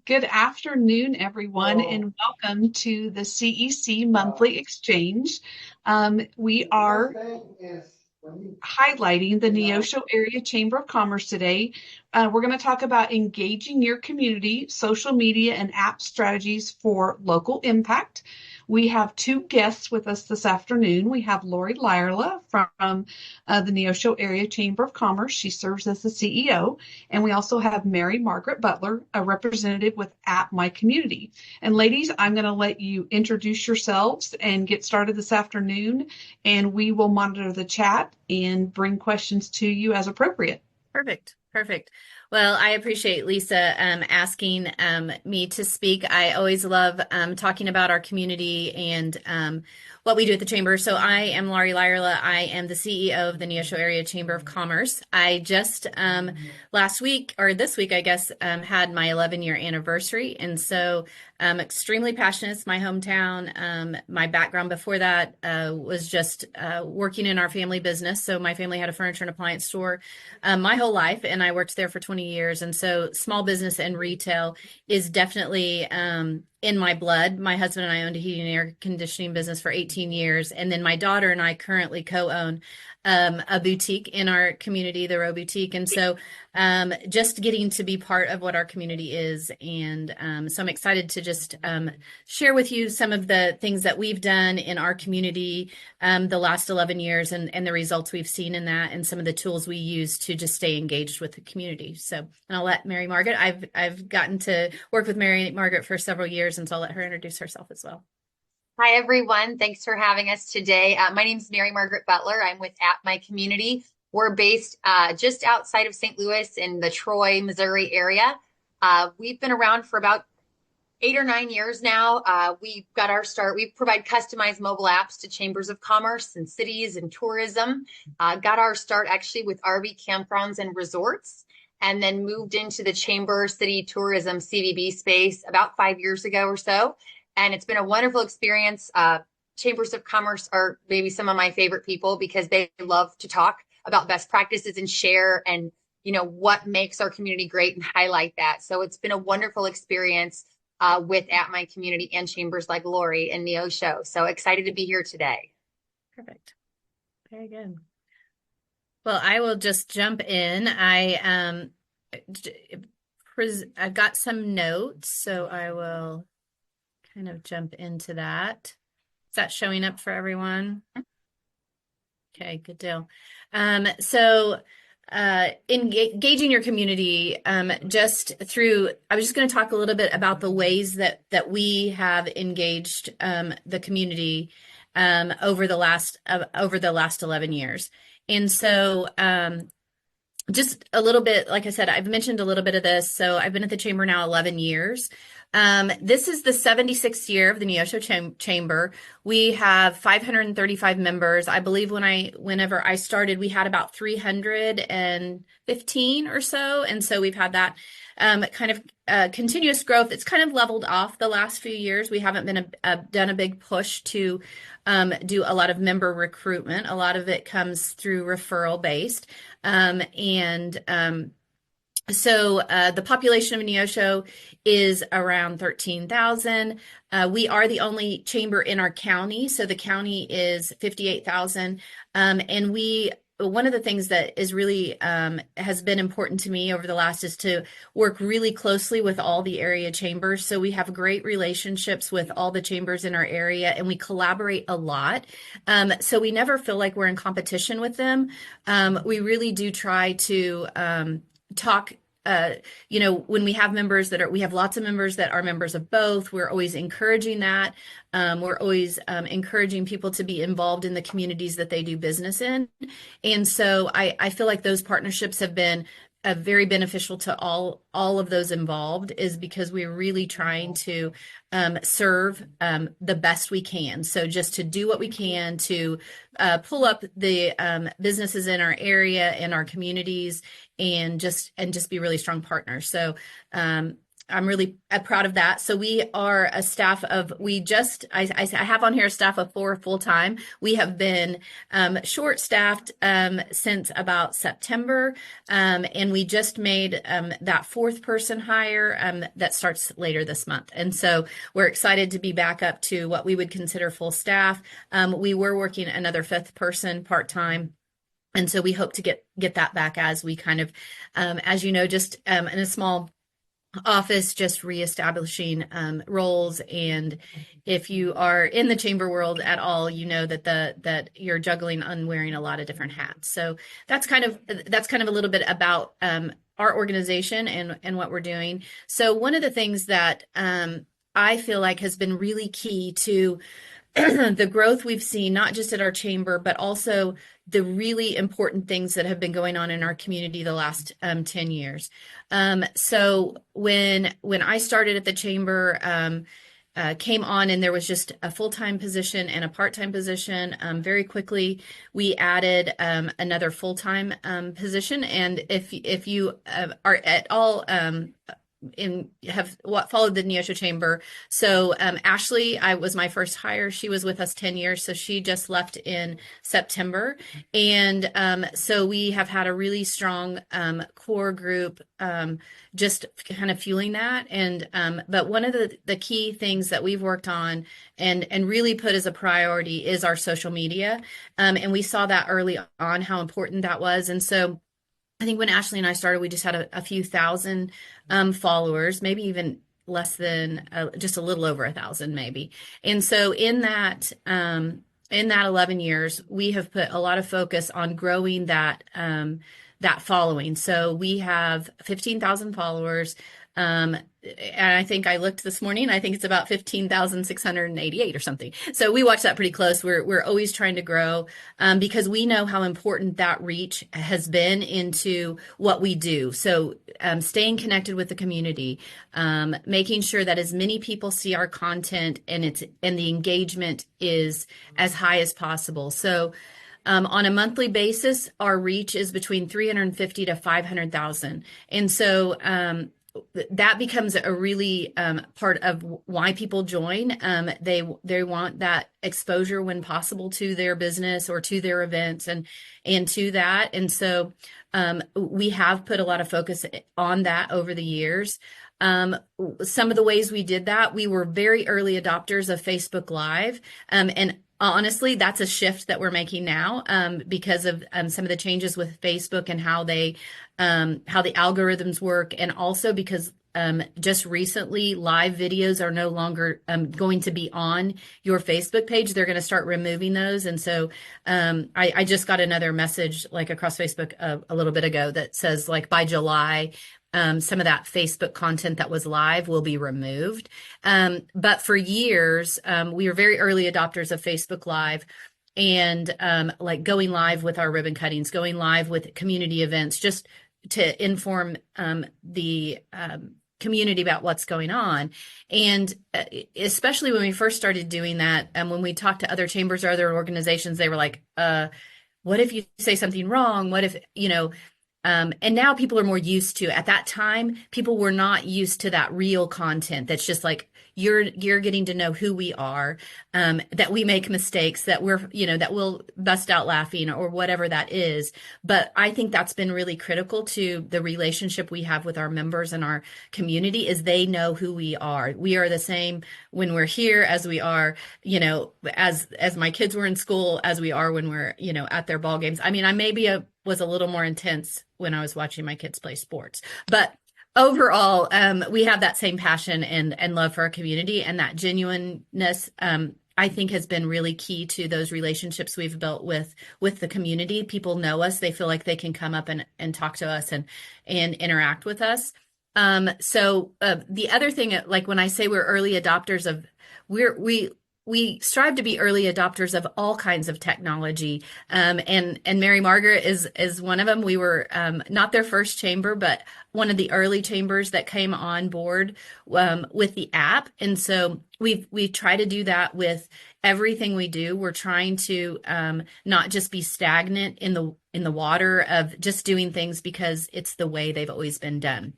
Good afternoon, everyone, and welcome to the CEC Monthly Exchange. We are highlighting the Neosho Area Chamber of Commerce today. We're going to talk about engaging your community, social media, and app strategies for local impact. We have two guests with us this afternoon. We have Lauri Lyerla from the Neosho Area Chamber of Commerce. She serves as the CEO. And we also have Mary Margaret Butler, a representative with App My Community. And ladies, I'm going to let you introduce yourselves and get started this afternoon, and we will monitor the chat and bring questions to you as appropriate. Perfect. Perfect. Well, I appreciate Lisa asking me to speak. I always love talking about our community and what we do at the Chamber. So I am Lauri Lyerla. I am the CEO of the Neosho Area Chamber of Commerce. I just last week, or this week, I guess, had my 11-year anniversary. And so I'm extremely passionate. It's my hometown. My background before that was just working in our family business. So my family had a furniture and appliance store my whole life, and I worked there for 20 years. And so small business and retail is definitely in my blood. My husband and I owned a heating and air conditioning business for 18 years. And then my daughter and I currently co-own a boutique in our community, the Row Boutique. And so just getting to be part of what our community is. And so I'm excited to just share with you some of the things that we've done in our community the last 11 years and the results we've seen in that, and some of the tools we use to just stay engaged with the community. So, and I'll let Mary Margaret, I've gotten to work with Mary Margaret for several years, and so I'll let her introduce herself as well. Hi, everyone. Thanks for having us today. My name is Mary Margaret Butler. I'm with App My Community. We're based just outside of St. Louis in the Troy, Missouri area. We've been around for about 8 or 9 years now. We got our start. We provide customized mobile apps to chambers of commerce and cities and tourism. Got our start actually with RV campgrounds and resorts, and then moved into the chamber city tourism CVB space about 5 years ago or so. And it's been a wonderful experience. Chambers of commerce are maybe some of my favorite people because they love to talk about best practices and share and, what makes our community great and highlight that. So it's been a wonderful experience with At My Community and chambers like Lauri and Neosho. So excited to be here today. Perfect. Very good. Well, I will just jump in. I've got some notes, so I will kind of jump into that. Is that showing up for everyone? Okay, good deal. So engaging your community just through, I was just going to talk a little bit about the ways that we have engaged the community over the last 11 years. And so just a little bit, like I said, I've mentioned a little bit of this. So I've been at the Chamber now 11 years. This is the 76th year of the Neosho Chamber. We have 535 members. I believe whenever I started, we had about 315 or so. And so we've had that kind of continuous growth. It's kind of leveled off the last few years. We haven't been done a big push to do a lot of member recruitment. A lot of it comes through referral based. So the population of Neosho is around 13,000. We are the only chamber in our county, so the county is 58,000. And one of the things that is really has been important to me over the last is to work really closely with all the area chambers. So we have great relationships with all the chambers in our area, and we collaborate a lot. So we never feel like we're in competition with them. We really do try to talk, when we have members we have lots of members that are members of both. We're always encouraging that. We're always encouraging people to be involved in the communities that they do business in. And so I feel like those partnerships have been very beneficial to all of those involved, is because we're really trying to serve the best we can. So just to do what we can to pull up the businesses in our area and our communities, and just be really strong partners. So I'm really proud of that. So we are a staff of, I have on here a staff of 4 full-time. We have been short-staffed since about September, and we just made that 4th person hire that starts later this month. And so we're excited to be back up to what we would consider full staff. We were working another 5th person part-time. And so we hope to get that back as we kind of, as you know, just in a small office, just reestablishing roles. And if you are in the chamber world at all, you know that that you're juggling and wearing a lot of different hats. So that's kind of a little bit about our organization and what we're doing. So one of the things that I feel like has been really key to the growth we've seen, not just at our chamber, but also the really important things that have been going on in our community the last 10 years. So when I started at the chamber, came on and there was just a full-time position and a part-time position. Very quickly, we added another full-time position. And if you are at all have followed the Neosho Chamber. So Ashley, I was my first hire. She was with us 10 years. So she just left in September. And so we have had a really strong core group just kind of fueling that. And but one of the key things that we've worked on and really put as a priority is our social media. And we saw that early on, how important that was. And so I think when Ashley and I started, we just had a few thousand followers, maybe even less than just a little over 1,000 maybe. And so in that 11 years, we have put a lot of focus on growing that following. So we have 15,000 followers. And I think I looked this morning, I think it's about 15,688 or something. So we watch that pretty close. We're always trying to grow, because we know how important that reach has been into what we do. So, staying connected with the community, making sure that as many people see our content and the engagement is as high as possible. So, on a monthly basis, our reach is between 350 to 500,000. And so, that becomes a really part of why people join. They want that exposure when possible to their business or to their events and to that. And so we have put a lot of focus on that over the years. Some of the ways we did that, we were very early adopters of Facebook Live. And honestly, that's a shift that we're making now because of some of the changes with Facebook and how the algorithms work, and also because just recently live videos are no longer going to be on your Facebook page. They're going to start removing those. And so I just got another message like across Facebook a little bit ago that says like by July, some of that Facebook content that was live will be removed. But for years, we were very early adopters of Facebook Live and like going live with our ribbon cuttings, going live with community events, just to inform the community about what's going on. And especially when we first started doing that, and when we talked to other chambers or other organizations, they were like, what if you say something wrong? What if, and now people are more used to, at that time, people were not used to that real content. That's just like, you're getting to know who we are, that we make mistakes, that that we'll bust out laughing or whatever that is. But I think that's been really critical to the relationship we have with our members and our community, is they know who we are. We are the same when we're here as we are, as my kids were in school, as we are when we're, at their ball games. I mean, I was a little more intense when I was watching my kids play sports, but overall, we have that same passion and love for our community, and that genuineness, I think, has been really key to those relationships we've built with the community. People know us; they feel like they can come up and talk to us and interact with us. So the other thing, like when I say we're early adopters of, we strive to be early adopters of all kinds of technology. And Mary Margaret is one of them. We were not their first chamber, but one of the early chambers that came on board with the app. And so we try to do that with everything we do. We're trying to not just be stagnant in the water of just doing things because it's the way they've always been done.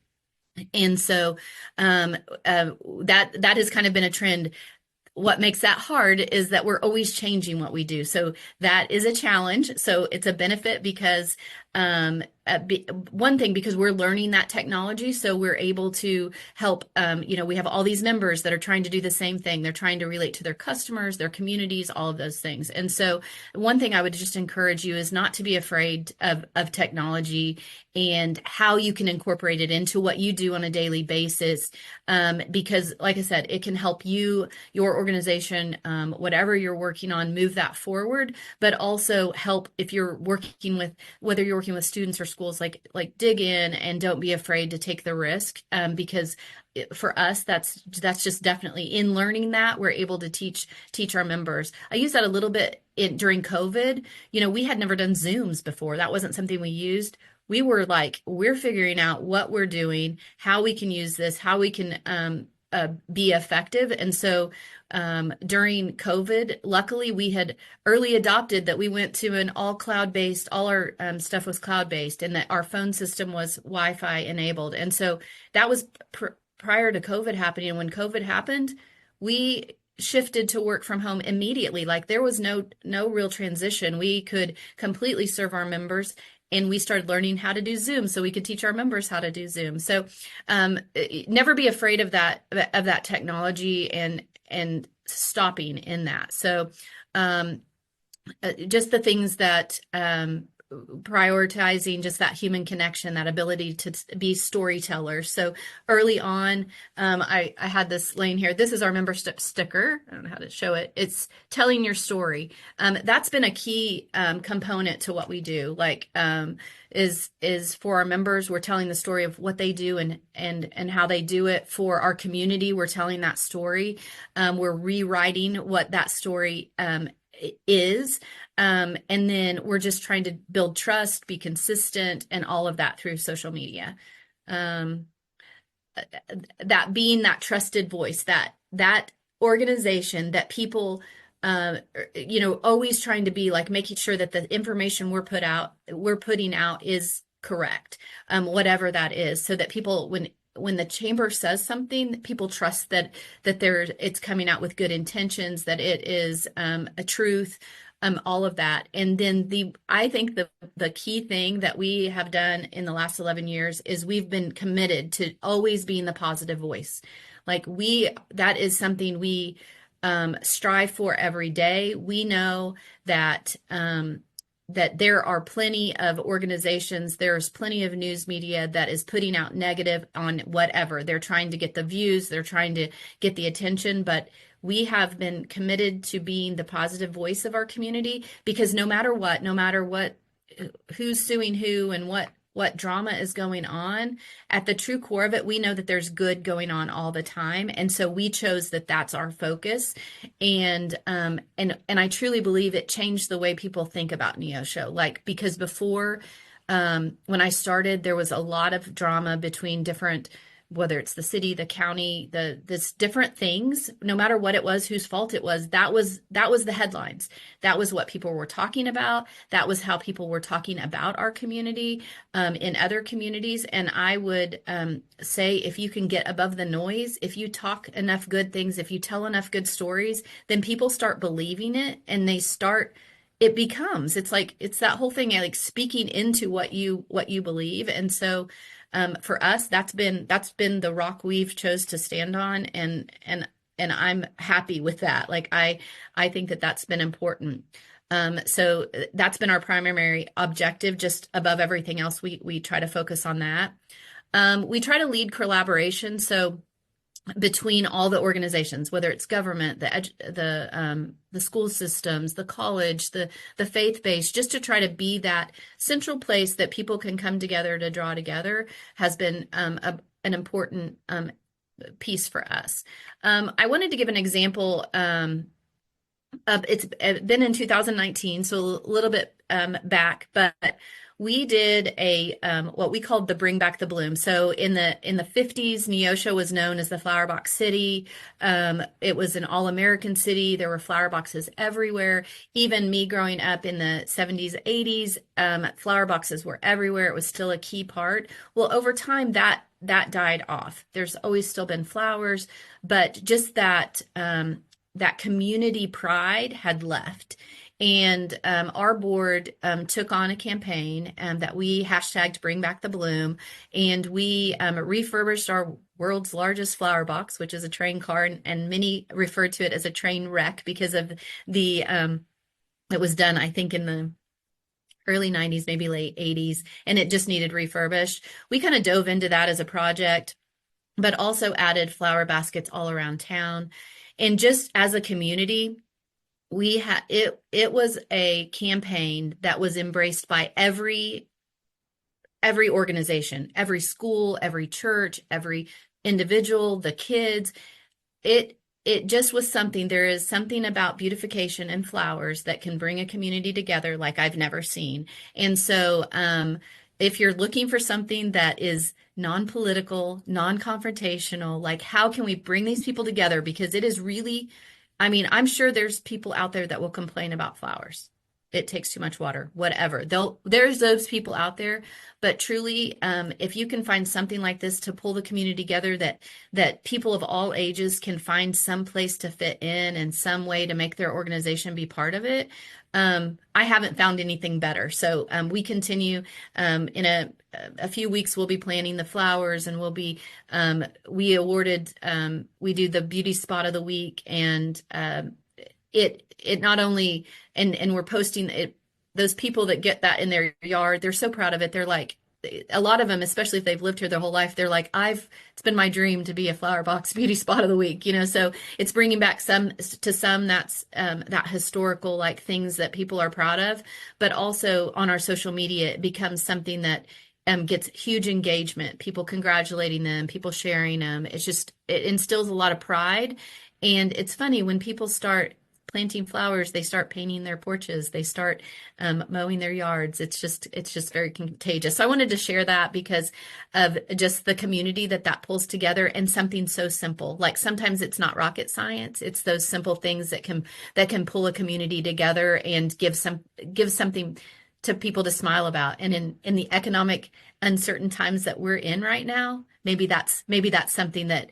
And so that has kind of been a trend. What makes that hard is that we're always changing what we do. So that is a challenge. So it's a benefit because one thing, because we're learning that technology, so we're able to help. We have all these members that are trying to do the same thing. They're trying to relate to their customers, their communities, all of those things. And so one thing I would just encourage you is not to be afraid of technology and how you can incorporate it into what you do on a daily basis. Because like I said, it can help you, your organization, whatever you're working on, move that forward, but also help if you're working with, whether you're working with students or schools, like dig in and don't be afraid to take the risk, because for us, that's just definitely in learning that we're able to teach our members. I use that a little bit during COVID. We had never done Zooms before. That wasn't something we used. We were like, we're figuring out what we're doing, how we can use this, how we can be effective. And so during COVID, luckily we had early adopted that we went to an all cloud-based, all our stuff was cloud-based, and that our phone system was Wi-Fi enabled. And so that was prior to COVID happening. And when COVID happened, we shifted to work from home immediately. Like there was no real transition. We could completely serve our members. And we started learning how to do Zoom so we could teach our members how to do Zoom. So never be afraid of that technology and stopping in that. So just the things that prioritizing just that human connection, that ability to be storytellers. So early on, I had this laying here. This is our membership sticker. I don't know how to show it. It's telling your story. That's been a key component to what we do. Is for our members, we're telling the story of what they do and how they do it. For our community, we're telling that story. We're rewriting what that story is. And then we're just trying to build trust, be consistent, and all of that through social media. That being that trusted voice, that organization that people, always trying to be like making sure that the information we're putting out is correct, whatever that is, so that people, when the chamber says something, people trust that it's coming out with good intentions, that it is a truth, all of that. And then I think the key thing that we have done in the last 11 years is we've been committed to always being the positive voice. That is something we strive for every day. We know that that there are plenty of organizations, there's plenty of news media that is putting out negative on whatever. They're trying to get the views, they're trying to get the attention, but we have been committed to being the positive voice of our community, because no matter what, who's suing who and what drama is going on, at the true core of it, we know that there's good going on all the time. And so we chose that that's our focus. And I truly believe it changed the way people think about Neosho. Because before, when I started, there was a lot of drama between different, whether it's the city, the county, this different things, no matter what it was, whose fault it was, that was the headlines. That was what people were talking about. That was how people were talking about our community, in other communities. And I would say, if you can get above the noise, if you talk enough good things, if you tell enough good stories, then people start believing it, and it's that whole thing, like speaking into what you believe. And so for us, that's been the rock we've chose to stand on, and I'm happy with that. I think that that's been important. So that's been our primary objective. Just above everything else, we try to focus on that. We try to lead collaboration. So between all the organizations, whether it's government, the school systems, the college, the faith-based, just to try to be that central place that people can come together to draw together, has been an important piece for us. I wanted to give an example. It's been in 2019, so a little bit back, but we did what we called the Bring Back the Bloom. So in the 50s, Neosho was known as the Flower Box City. It was an all-American city. There were flower boxes everywhere. Even me growing up in the 70s, 80s, flower boxes were everywhere. It was still a key part. Well, over time, that that died off. There's always still been flowers, but just that that community pride had left. And our board took on a campaign that we hashtagged Bring Back the Bloom, and we refurbished our world's largest flower box, which is a train car, and many refer to it as a train wreck because of the it was done, I think, in the early 90s, maybe late 80s, and it just needed refurbished. We kind of dove into that as a project, but also added flower baskets all around town. And just as a community, we had it was a campaign that was embraced by every organization, every school, every church, every individual, the kids. It just was something. There is something about beautification and flowers that can bring a community together like I've never seen. And so if you're looking for something that is non-political, non-confrontational, like how can we bring these people together? Because it is really, I mean, I'm sure there's people out there that will complain about flowers. It takes too much water, whatever. There's those people out there, but truly, if you can find something like this to pull the community together, that people of all ages can find some place to fit in and some way to make their organization be part of it, I haven't found anything better. So we continue. In a few weeks, we'll be planting the flowers, and we'll be we awarded we do the beauty spot of the week, and it not only and we're posting it, those people that get that in their yard, they're so proud of it. They're like, a lot of them, especially if they've lived here their whole life, they're like, it's been my dream to be a flower box beauty spot of the week, so it's bringing back some that's that historical, like, things that people are proud of, but also on our social media, it becomes something that gets huge engagement, people congratulating them, people sharing them. It instills a lot of pride. And it's funny when people start planting flowers, they start painting their porches, they start mowing their yards. It's just very contagious. So I wanted to share that because of just the community that pulls together, and something so simple. Like, sometimes it's not rocket science. It's those simple things that can pull a community together and give something to people to smile about. And in the economic uncertain times that we're in right now, maybe that's something that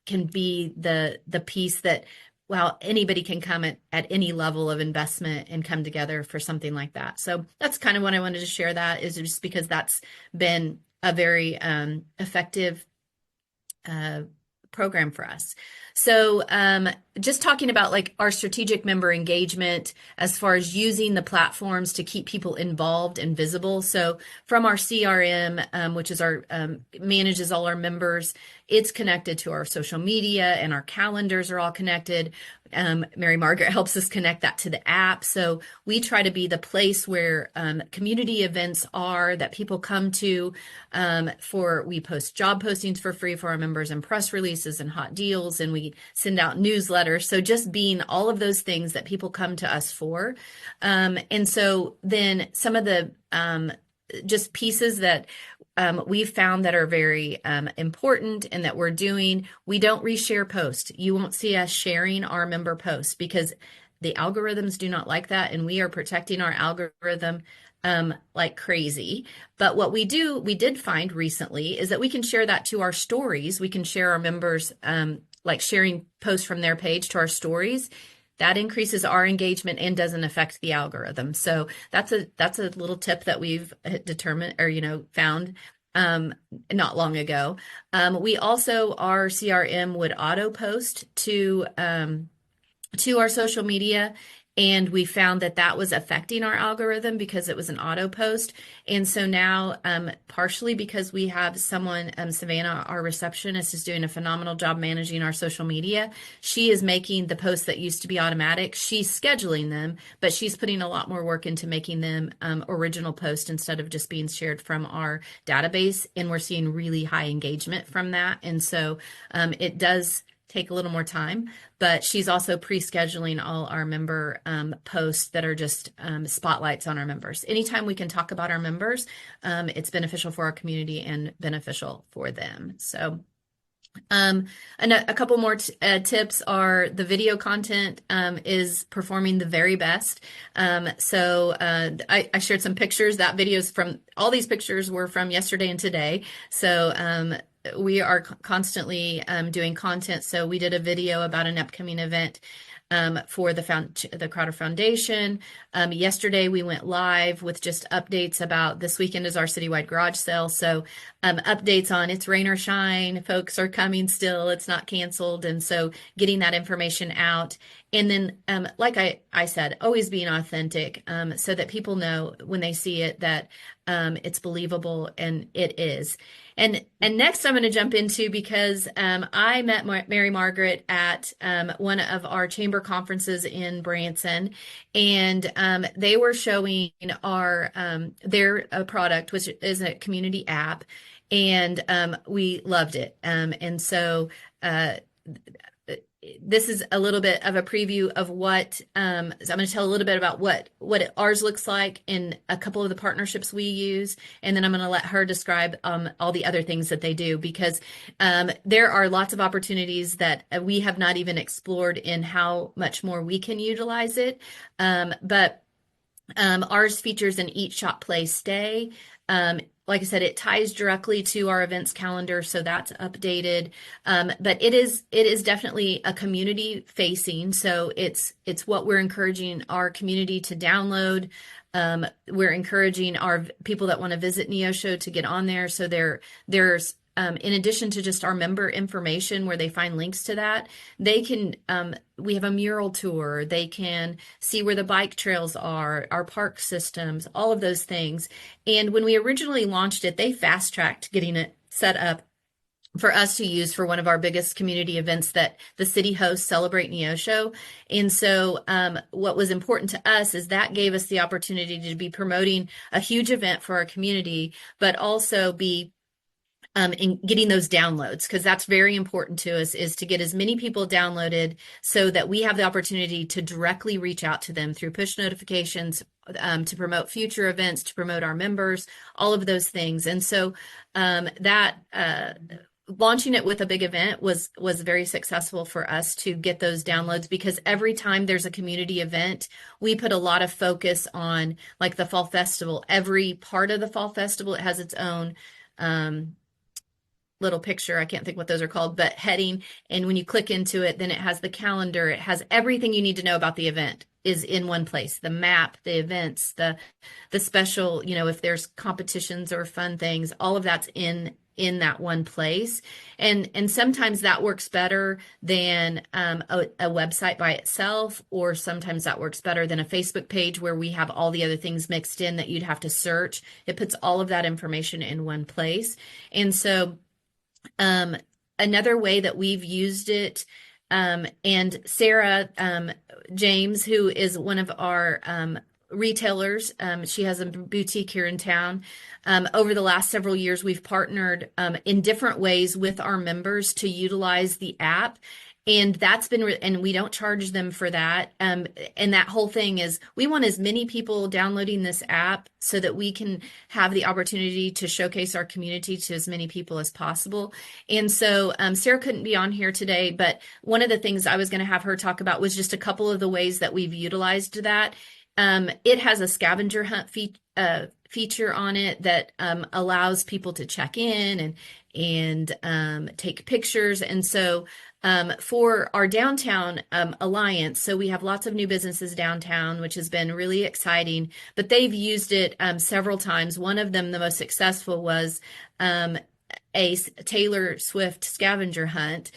can be the piece that, wow, anybody can come at any level of investment and come together for something like that. So that's kind of what I wanted to share, that is just because that's been a very effective program for us. So just talking about, like, our strategic member engagement as far as using the platforms to keep people involved and visible. So from our CRM, which is our manages all our members, it's connected to our social media, and our calendars are all connected. Mary Margaret helps us connect that to the app. So we try to be the place where community events are that people come to we post job postings for free for our members, and press releases and hot deals, and we send out newsletters. So just being all of those things that people come to us for. And so then some of the just pieces that we've found that are very important and that we're doing, we don't reshare posts. You won't see us sharing our member posts because the algorithms do not like that, and we are protecting our algorithm like crazy. But what we did find recently is that we can share that to our stories. We can share our members like sharing posts from their page to our stories. That increases our engagement and doesn't affect the algorithm. So that's a little tip that we've determined, or found not long ago. We also, our CRM would auto post to our social media, and we found that was affecting our algorithm because it was an auto post. And so now, partially because we have someone, Savannah, our receptionist, is doing a phenomenal job managing our social media. She is making the posts that used to be automatic. She's scheduling them, but she's putting a lot more work into making them original posts instead of just being shared from our database. And we're seeing really high engagement from that. And so it does take a little more time, but she's also pre-scheduling all our member posts that are just spotlights on our members. Anytime we can talk about our members, it's beneficial for our community and beneficial for them. So And a couple more tips are the video content is performing the very best. I shared some pictures. That videos from all these pictures were from yesterday and today. We are constantly doing content. So we did a video about an upcoming event for the Crowder Foundation. Yesterday we went live with just updates about this weekend is our citywide garage sale. So updates on it's rain or shine, folks are coming still, it's not canceled. And so getting that information out. And then, like I said, always being authentic so that people know when they see it that it's believable, and it is. And next I'm going to jump into, because I met Mary Margaret at one of our chamber conferences in Branson, and they were showing their product, which is a community app, and we loved it. This is a little bit of a preview of what so I'm going to tell a little bit about what ours looks like in a couple of the partnerships we use, and then I'm going to let her describe all the other things that they do, because there are lots of opportunities that we have not even explored in how much more we can utilize it. But ours features an Eat, Shop, Play, Stay. Like I said, it ties directly to our events calendar, so that's updated. But it is definitely a community facing. So it's what we're encouraging our community to download. We're encouraging our people that want to visit Neosho to get on there. So there's in addition to just our member information where they find links to that, they can, we have a mural tour. They can see where the bike trails are, our park systems, all of those things. And when we originally launched it, they fast tracked getting it set up for us to use for one of our biggest community events that the city hosts, Celebrate Neosho. And so what was important to us is that gave us the opportunity to be promoting a huge event for our community, but also be in getting those downloads, because that's very important to us, is to get as many people downloaded so that we have the opportunity to directly reach out to them through push notifications, to promote future events, to promote our members, all of those things. And so launching it with a big event was very successful for us to get those downloads, because every time there's a community event, we put a lot of focus on, like the fall festival. Every part of the fall festival, it has its own little picture. I can't think what those are called, but heading. And when you click into it, then it has the calendar. It has everything you need to know about the event is in one place. The map, the events, the special, if there's competitions or fun things, all of that's in that one place. And sometimes that works better than a website by itself, or sometimes that works better than a Facebook page where we have all the other things mixed in that you'd have to search. It puts all of that information in one place. And so another way that we've used it, and Sarah James, who is one of our retailers, she has a boutique here in town. Over the last several years, we've partnered in different ways with our members to utilize the app. And that's been, and we don't charge them for that. And that whole thing is, we want as many people downloading this app so that we can have the opportunity to showcase our community to as many people as possible. And so Sarah couldn't be on here today, but one of the things I was going to have her talk about was just a couple of the ways that we've utilized that. It has a scavenger hunt feature on it that allows people to check in and take pictures. And so for our downtown alliance, so we have lots of new businesses downtown, which has been really exciting, but they've used it several times. One of them, the most successful, was a Taylor Swift scavenger hunt,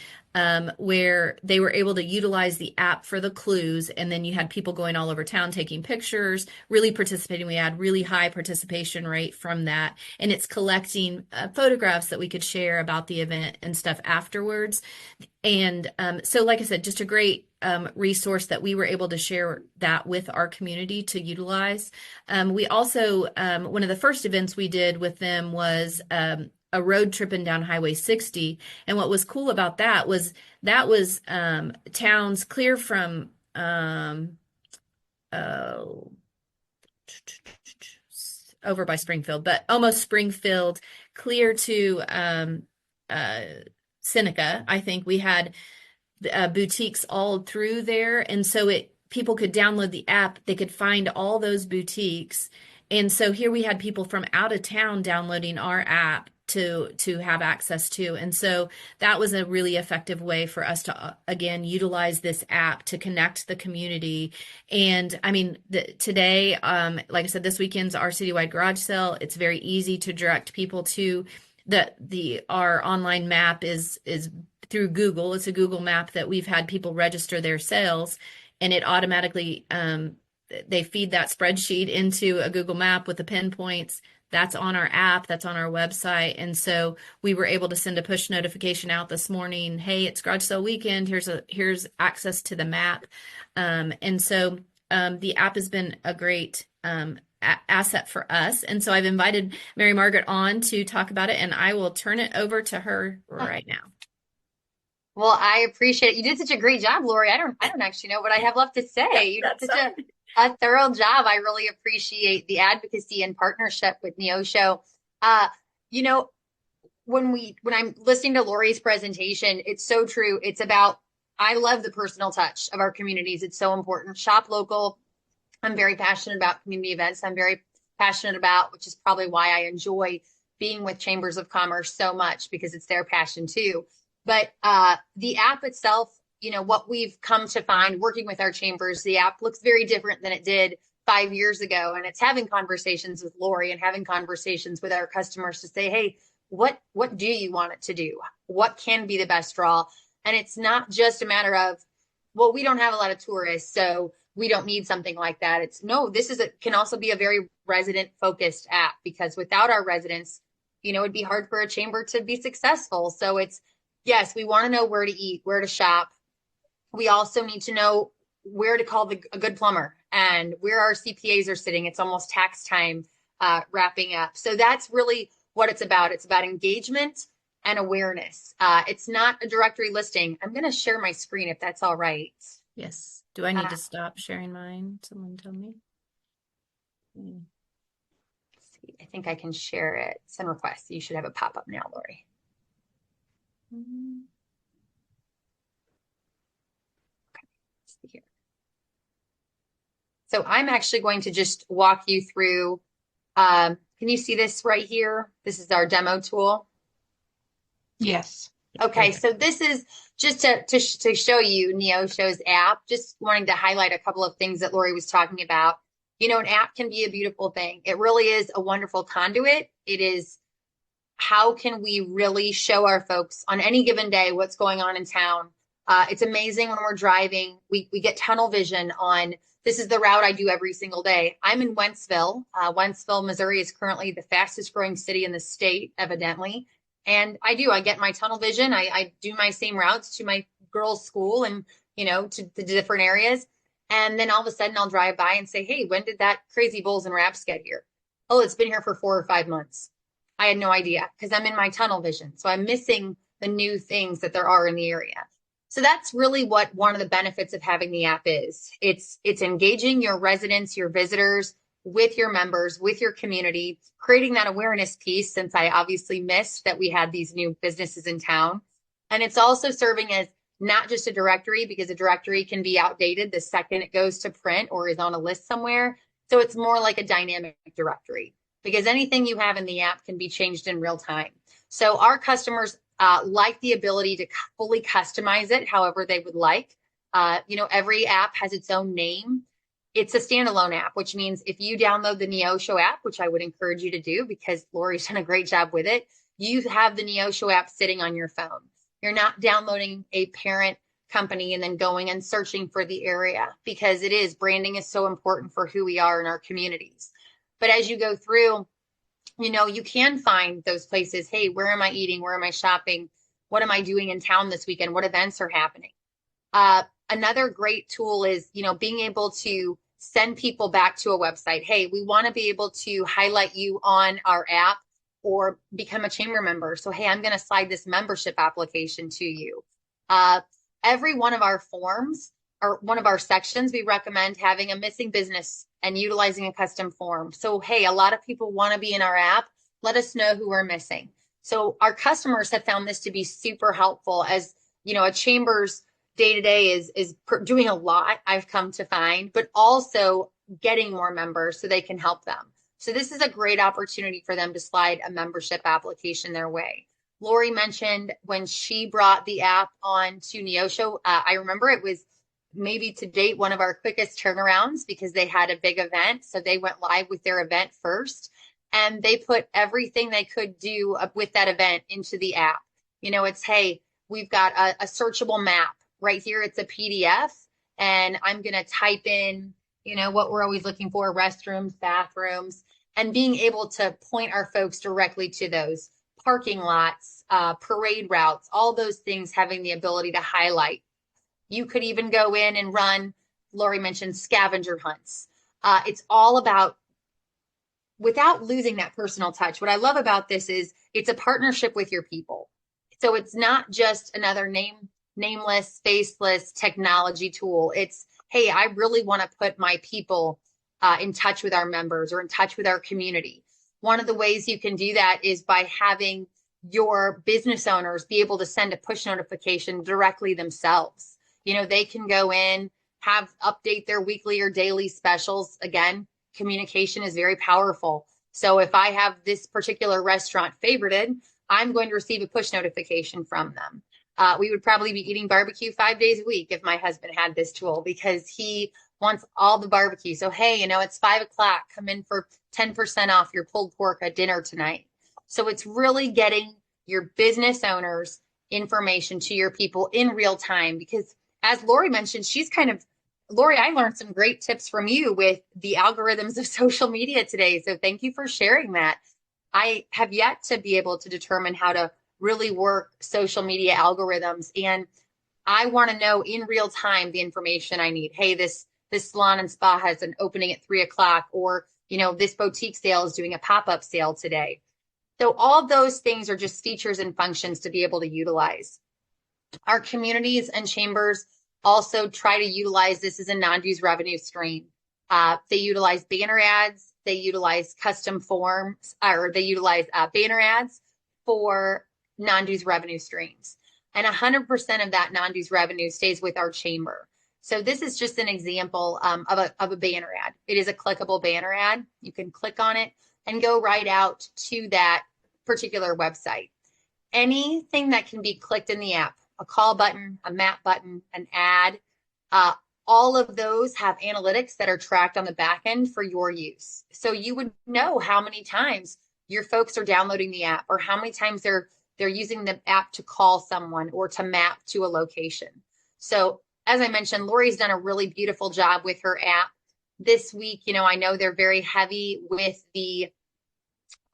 where they were able to utilize the app for the clues, and then you had people going all over town taking pictures, really participating. We had really high participation rate from that, and it's collecting photographs that we could share about the event and stuff afterwards. And so, like I said, just a great resource that we were able to share that with our community to utilize. We also, one of the first events we did with them was a road tripping down Highway 60. And what was cool about that was towns clear from over by Springfield, but almost Springfield, clear to Seneca. I think we had boutiques all through there, and so people could download the app. They could find all those boutiques, and so here we had people from out of town downloading our app to have access to. And so that was a really effective way for us to again utilize this app to connect the community. And I mean, today, like I said, this weekend's our citywide garage sale. It's very easy to direct people to our online map is through Google. It's a Google map that we've had people register their sales, and it automatically they feed that spreadsheet into a Google map with the pinpoints. That's on our app, that's on our website. And so we were able to send a push notification out this morning. Hey, it's garage sale weekend. Here's access to the map. And so the app has been a great asset for us. And so I've invited Mary Margaret on to talk about it, and I will turn it over to her right now. Well, I appreciate it. You did such a great job, Lauri. I don't actually know what I have left to say. You did such a thorough job. I really appreciate the advocacy and partnership with Neosho. You know, when I'm listening to Lauri's presentation, it's so true. It's about, I love the personal touch of our communities. It's so important. Shop local. I'm very passionate about community events. I'm very passionate about, which is probably why I enjoy being with Chambers of Commerce so much, because it's their passion too. But the app itself, you know, what we've come to find working with our chambers, the app looks very different than it did 5 years ago. And it's having conversations with Lauri and having conversations with our customers to say, hey, what do you want it to do? What can be the best draw? And it's not just a matter of, well, we don't have a lot of tourists, so we don't need something like that. It's no, can also be a very resident focused app, because without our residents, you know, it'd be hard for a chamber to be successful. So it's, yes, we want to know where to eat, where to shop. We also need to know where to call a good plumber and where our CPAs are sitting. It's almost tax time wrapping up. So that's really what it's about. It's about engagement and awareness. It's not a directory listing. I'm going to share my screen if that's all right. Yes. Do I need to stop sharing mine? Someone tell me. See, I think I can share it. Send requests. You should have a pop-up now, Lauri. Okay, let's see here. So I'm actually going to just walk you through. Can you see this right here? This is our demo tool. Yes. Okay, so this is just to show you Neosho's app, just wanting to highlight a couple of things that Lauri was talking about. You know, an app can be a beautiful thing. It really is a wonderful conduit. It is, how can we really show our folks on any given day what's going on in town? It's amazing when we're driving. We get tunnel vision on, this is the route I do every single day. I'm in Wentzville. Wentzville, Missouri is currently the fastest growing city in the state, evidently. And I get my tunnel vision. I do my same routes to my girls' school and, you know, to the different areas. And then all of a sudden I'll drive by and say, hey, when did that crazy Bulls and Wraps get here? Oh, it's been here for 4 or 5 months. I had no idea because I'm in my tunnel vision. So I'm missing the new things that there are in the area. So that's really what one of the benefits of having the app is. It's engaging your residents, your visitors, with your members, with your community, creating that awareness piece, since I obviously missed that we had these new businesses in town. And it's also serving as not just a directory, because a directory can be outdated the second it goes to print or is on a list somewhere. So it's more like a dynamic directory, because anything you have in the app can be changed in real time. So our customers like the ability to fully customize it however they would like. You know, every app has its own name. It's a standalone app, which means if you download the Neosho app, which I would encourage you to do because Lauri's done a great job with it, you have the Neosho app sitting on your phone. You're not downloading a parent company and then going and searching for the area, because branding is so important for who we are in our communities. But as you go through, you know, you can find those places. Hey, where am I eating? Where am I shopping? What am I doing in town this weekend? What events are happening? Another great tool is, you know, being able to send people back to a website. Hey, we want to be able to highlight you on our app or become a chamber member. So, hey, I'm going to slide this membership application to you. Every one of our forms or one of our sections, we recommend having a missing business and utilizing a custom form. So, hey, a lot of people want to be in our app. Let us know who we're missing. So our customers have found this to be super helpful. As you know, a chamber's day to day is doing a lot, I've come to find, but also getting more members so they can help them. So this is a great opportunity for them to slide a membership application their way. Lauri mentioned when she brought the app on to Neosho, I remember it was maybe to date one of our quickest turnarounds because they had a big event. So they went live with their event first, and they put everything they could do with that event into the app. You know, it's, hey, we've got a searchable map right here. It's a PDF, and I'm going to type in, you know, what we're always looking for: restrooms, bathrooms, and being able to point our folks directly to those parking lots, parade routes, all those things, having the ability to highlight. You could even go in and run, Lauri mentioned, scavenger hunts. It's all about, without losing that personal touch. What I love about this is it's a partnership with your people. So it's not just another nameless, faceless technology tool. It's, hey, I really want to put my people in touch with our members or in touch with our community. One of the ways you can do that is by having your business owners be able to send a push notification directly themselves. You know, they can go in, update their weekly or daily specials. Again, communication is very powerful. So if I have this particular restaurant favorited, I'm going to receive a push notification from them. We would probably be eating barbecue 5 days a week if my husband had this tool, because he wants all the barbecue. So, hey, you know, it's 5 o'clock. Come in for 10% off your pulled pork at dinner tonight. So it's really getting your business owners information to your people in real time, because as Lauri mentioned, Lauri, I learned some great tips from you with the algorithms of social media today. So thank you for sharing that. I have yet to be able to determine how to really work social media algorithms. And I want to know in real time the information I need. Hey, this salon and spa has an opening at 3 o'clock, or, you know, this boutique sale is doing a pop-up sale today. So all those things are just features and functions to be able to utilize. Our communities and chambers also try to utilize this as a non-dues revenue stream. They utilize banner ads, they utilize custom forms, or they utilize banner ads for non-dues revenue streams. And 100% of that non-dues revenue stays with our chamber. So this is just an example of a banner ad. It is a clickable banner ad. You can click on it and go right out to that particular website. Anything that can be clicked in the app, a call button, a map button, an ad, all of those have analytics that are tracked on the back end for your use. So you would know how many times your folks are downloading the app, or how many times they're using the app to call someone or to map to a location. So as I mentioned, Lauri's done a really beautiful job with her app. This week, you know, I know they're very heavy with the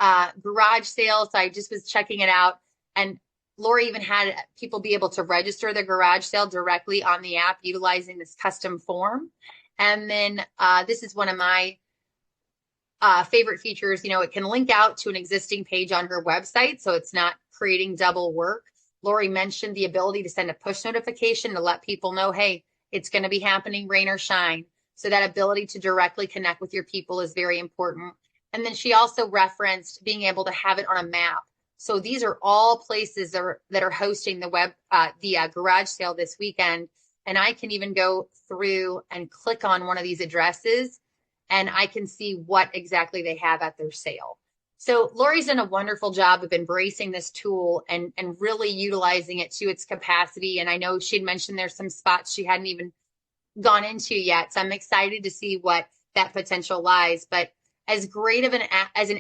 garage sale. So I just was checking it out, and Lauri even had people be able to register the garage sale directly on the app utilizing this custom form. And then this is one of my favorite features. You know, it can link out to an existing page on her website, so it's not creating double work. Lauri mentioned the ability to send a push notification to let people know, hey, it's going to be happening, rain or shine. So that ability to directly connect with your people is very important. And then she also referenced being able to have it on a map. So these are all places that are hosting the garage sale this weekend. And I can even go through and click on one of these addresses, and I can see what exactly they have at their sale. So Lauri's done a wonderful job of embracing this tool and really utilizing it to its capacity. And I know she'd mentioned there's some spots she hadn't even gone into yet. So I'm excited to see what that potential lies. But as great of an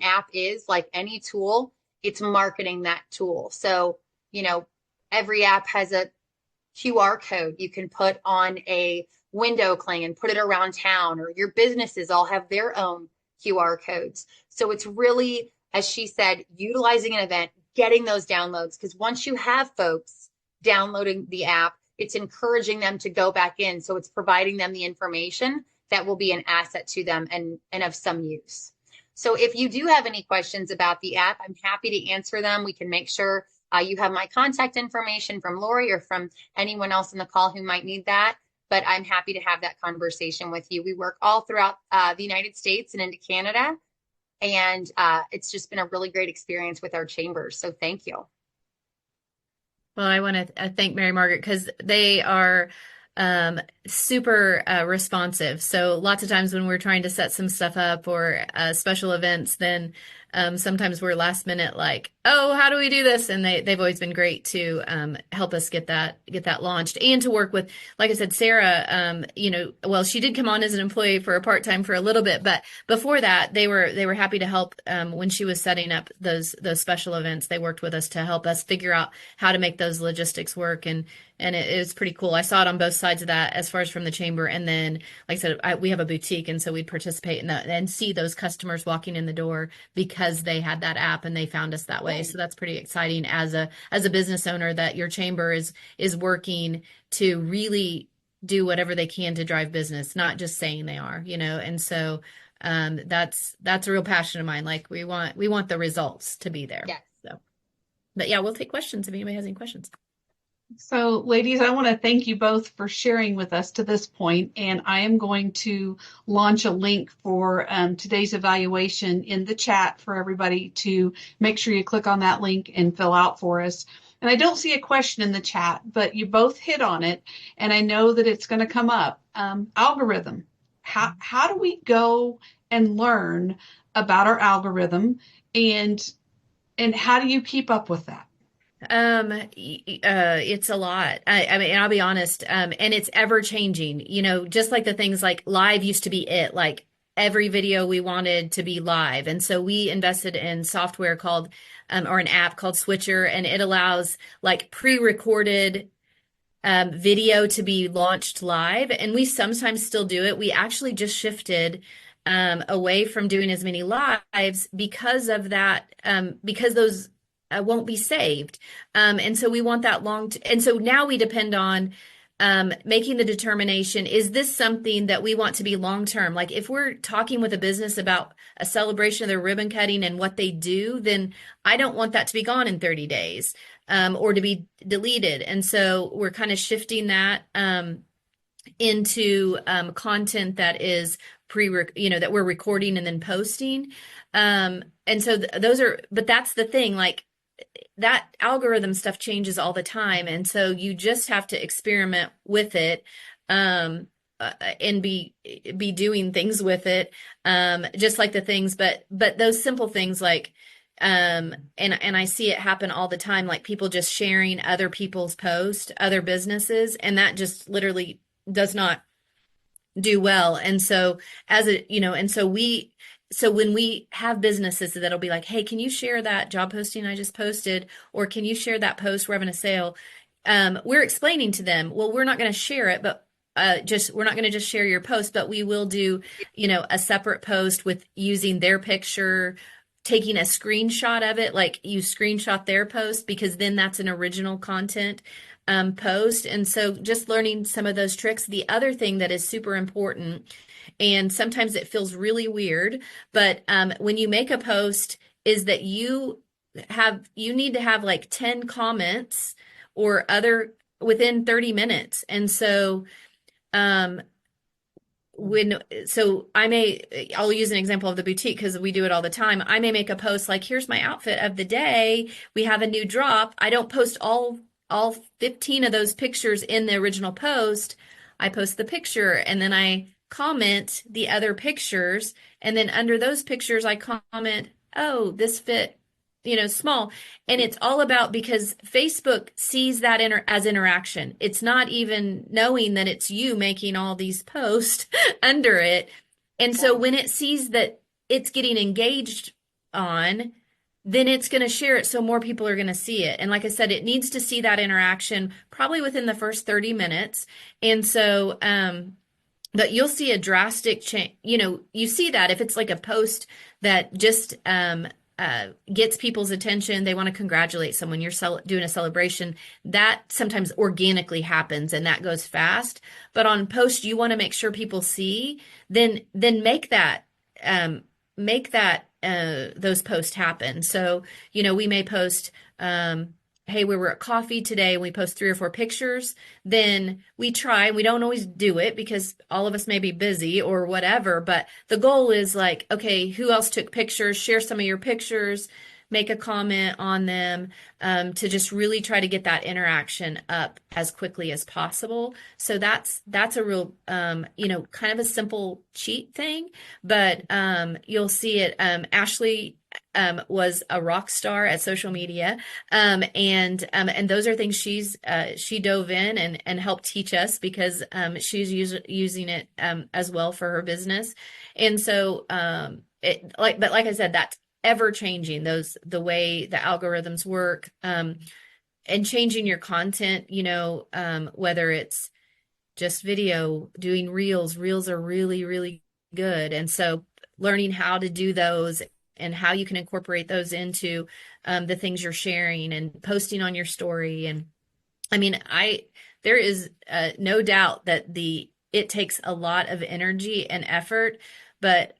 app is, like any tool, it's marketing that tool. So, you know, every app has a QR code you can put on a window cling and put it around town, or your businesses all have their own QR codes. So it's really, as she said, utilizing an event, getting those downloads, because once you have folks downloading the app, it's encouraging them to go back in. So it's providing them the information that will be an asset to them and of some use. So if you do have any questions about the app, I'm happy to answer them. We can make sure you have my contact information from Lauri or from anyone else in the call who might need that. But I'm happy to have that conversation with you. We work all throughout the United States and into Canada. And it's just been a really great experience with our chambers. So thank you. Well, I want to thank Mary Margaret because they are super responsive. So lots of times when we're trying to set some stuff up or special events, then sometimes we're last minute like, oh, how do we do this? And they've always been great to help us get that launched and to work with, like I said, Sarah. Well, she did come on as an employee for a part-time for a little bit, but before that, they were happy to help when she was setting up those special events. They worked with us to help us figure out how to make those logistics work, and it was pretty cool. I saw it on both sides of that as far as from the chamber. And then, like I said, we have a boutique. And so we'd participate in that and see those customers walking in the door because they had that app and they found us that way. So that's pretty exciting as a business owner that your chamber is working to really do whatever they can to drive business, not just saying they are, And so that's a real passion of mine. Like we want the results to be there. Yes. So, but yeah, we'll take questions if anybody has any questions. So, ladies, I want to thank you both for sharing with us to this point, and I am going to launch a link for today's evaluation in the chat for everybody to make sure you click on that link and fill out for us. And I don't see a question in the chat, but you both hit on it, and I know that it's going to come up. Algorithm. How do we go and learn about our algorithm, and how do you keep up with that? It's a lot. I mean, I'll be honest. And it's ever changing, just like the things like live used to be it, like every video we wanted to be live. And so we invested in software called, or an app called Switcher, and it allows like pre-recorded video to be launched live. And we sometimes still do it. We actually just shifted away from doing as many lives because of that, because those won't be saved. And so we want that and so now we depend on making the determination, is this something that we want to be long-term? Like if we're talking with a business about a celebration of their ribbon cutting and what they do, then I don't want that to be gone in 30 days or to be deleted. And so we're kind of shifting that into content that is that we're recording and then posting. And so but that's the thing, like that algorithm stuff changes all the time. And so you just have to experiment with it and be doing things with it, just like the things, but those simple things like, and I see it happen all the time, like people just sharing other people's posts, other businesses, and that just literally does not do well. And so so when we have businesses that'll be like, hey, can you share that job posting I just posted? Or can you share that post? We're having a sale. We're explaining to them, well, we're not going to share it, but we're not going to just share your post, but we will do, a separate post with using their picture, taking a screenshot of it, like you screenshot their post, because then that's an original content post. And so just learning some of those tricks. The other thing that is super important, and sometimes it feels really weird, but when you make a post, is that you need to have like 10 comments or other within 30 minutes. And so I'll use an example of the boutique because we do it all the time. I may make a post like, here's my outfit of the day. We have a new drop. I don't post all 15 of those pictures in the original post. I post the picture and then I comment the other pictures. And then under those pictures, I comment, oh, this fit, small. And it's all about, because Facebook sees that as interaction. It's not even knowing that it's you making all these posts under it. And so when it sees that it's getting engaged on, then it's going to share it so more people are going to see it. And like I said, it needs to see that interaction probably within the first 30 minutes. And so, but you'll see a drastic change. You see that if it's like a post that just gets people's attention, they want to congratulate someone, you're doing a celebration, that sometimes organically happens and that goes fast. But on post, you want to make sure people see, then make that those posts happen. So, we may post hey, we were at coffee today and we post 3 or 4 pictures, then we don't always do it because all of us may be busy or whatever, but the goal is like, okay, who else took pictures? Share some of your pictures, make a comment on them, to just really try to get that interaction up as quickly as possible. So that's a real, kind of a simple cheat thing, but you'll see it. Ashley was a rock star at social media. And those are things she dove in and helped teach us because she's using it as well for her business. And so but like I said, that's ever changing, the way the algorithms work, and changing your content, whether it's just video, doing reels. Reels are really, really good. And so learning how to do those and how you can incorporate those into the things you're sharing and posting on your story. And I mean, there is no doubt that it takes a lot of energy and effort, but